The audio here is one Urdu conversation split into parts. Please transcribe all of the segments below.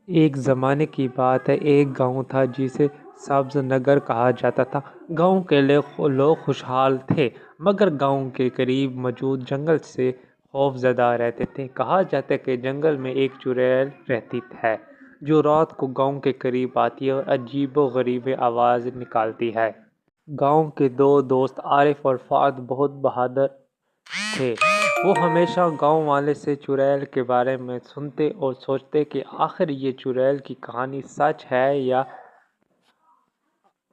ایک زمانے کی بات ہے، ایک گاؤں تھا جسے سبز نگر کہا جاتا تھا۔ گاؤں کے لوگ خوشحال تھے، مگر گاؤں کے قریب موجود جنگل سے خوف زدہ رہتے تھے۔ کہا جاتا ہے کہ جنگل میں ایک چڑیل رہتی ہے جو رات کو گاؤں کے قریب آتی ہے اور عجیب و غریب آوازیں نکالتی ہے۔ گاؤں کے دو دوست عارف اور فہد بہت بہادر تھے۔ وہ ہمیشہ گاؤں والوں سے چڑیل کے بارے میں سنتے اور سوچتے کہ آخر یہ چڑیل کی کہانی سچ ہے یا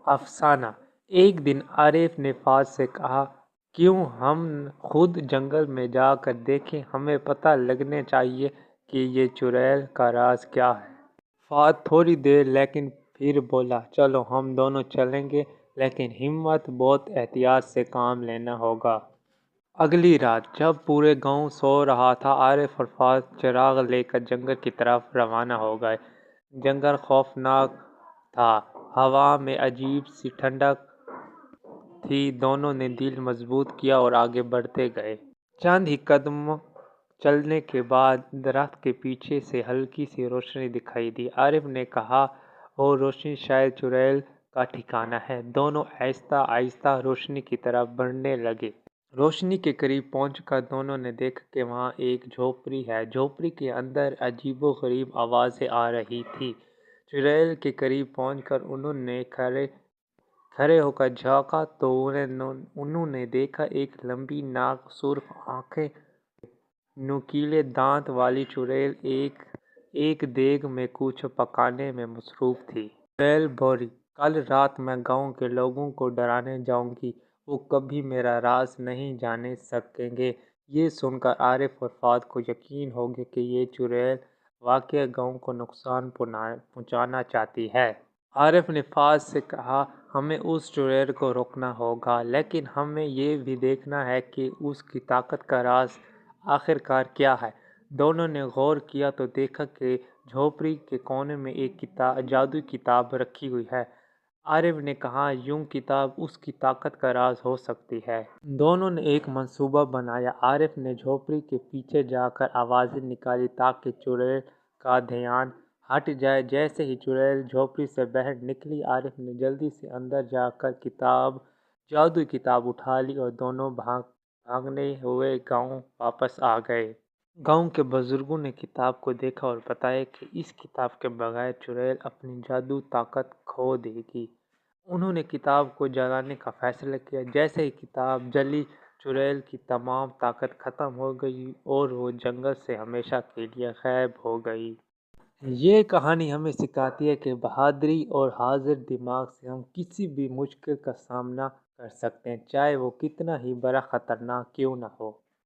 افسانہ۔ ایک دن عارف نے فہد سے کہا، کیوں ہم خود جنگل میں جا کر دیکھیں، ہمیں پتہ لگنا چاہیے کہ یہ چڑیل کا راز کیا ہے۔ فہد تھوڑی دیر لیکن پھر بولا، چلو ہم دونوں چلیں گے، لیکن ہمت بہت احتیاط سے کام لینا ہوگا۔ اگلی رات جب پورے گاؤں سو رہا تھا، عارف اور فہد چراغ لے کر جنگل کی طرف روانہ ہو گئے۔ جنگل خوفناک تھا، ہوا میں عجیب سی ٹھنڈک تھی۔ دونوں نے دل مضبوط کیا اور آگے بڑھتے گئے۔ چند ہی قدم چلنے کے بعد درخت کے پیچھے سے ہلکی سی روشنی دکھائی دی۔ عارف نے کہا، وہ روشنی شاید چڑیل کا ٹھکانہ ہے۔ دونوں آہستہ آہستہ روشنی کی طرف بڑھنے لگے۔ روشنی کے قریب پہنچ کر دونوں نے دیکھا کہ وہاں ایک جھونپڑی ہے۔ جھونپڑی کے اندر عجیب و غریب آوازیں آ رہی تھیں۔ چڑیل کے قریب پہنچ کر انہوں نے کھڑے ہو کر جھانکا تو انہوں نے دیکھا ایک لمبی ناک، سرخ آنکھیں اور نوکیلے دانت والی چڑیل ایک دیگ میں کچھ پکانے میں مصروف تھی۔ چڑیل بولی، کل رات میں گاؤں کے لوگوں کو ڈرانے جاؤں گی، وہ کبھی میرا راز نہیں جان سکیں گے۔ یہ سن کر عارف اور فہد کو یقین ہو گیا کہ یہ چڑیل واقعی گاؤں کو نقصان پہنچانا چاہتی ہے۔ عارف نے فہد سے کہا، ہمیں اس چڑیل کو روکنا ہوگا، لیکن ہمیں یہ بھی دیکھنا ہے کہ اس کی طاقت کا راز آخر کار کیا ہے۔ دونوں نے غور کیا تو دیکھا کہ جھونپڑی کے کونے میں ایک جادوئی کتاب رکھی ہوئی ہے۔ عارف نے کہا، یہ کتاب اس کی طاقت کا راز ہو سکتی ہے۔ دونوں نے ایک منصوبہ بنایا۔ عارف نے جھونپڑی کے پیچھے جا کر آوازیں نکالیں تاکہ چڑیل کا دھیان ہٹ جائے۔ جیسے ہی چڑیل جھونپڑی سے باہر نکلی، عارف نے جلدی سے اندر جا کر جادوئی کتاب اٹھا لی اور دونوں بھاگتے ہوئے گاؤں واپس آ گئے۔ گاؤں کے بزرگوں نے کتاب کو دیکھا اور بتایا کہ اس کتاب کے بغیر چڑیل اپنی جادوئی طاقت کھو دے گی۔ انہوں نے کتاب کو جلانے کا فیصلہ کیا۔ جیسے ہی کتاب جلی، چڑیل کی تمام طاقت ختم ہو گئی اور وہ جنگل سے ہمیشہ کے لیے غائب ہو گئی۔ یہ کہانی ہمیں سکھاتی ہے کہ بہادری اور حاضر دماغ سے ہم کسی بھی مشکل کا سامنا کر سکتے ہیں، چاہے وہ کتنا ہی بڑا خطرناک کیوں نہ ہو۔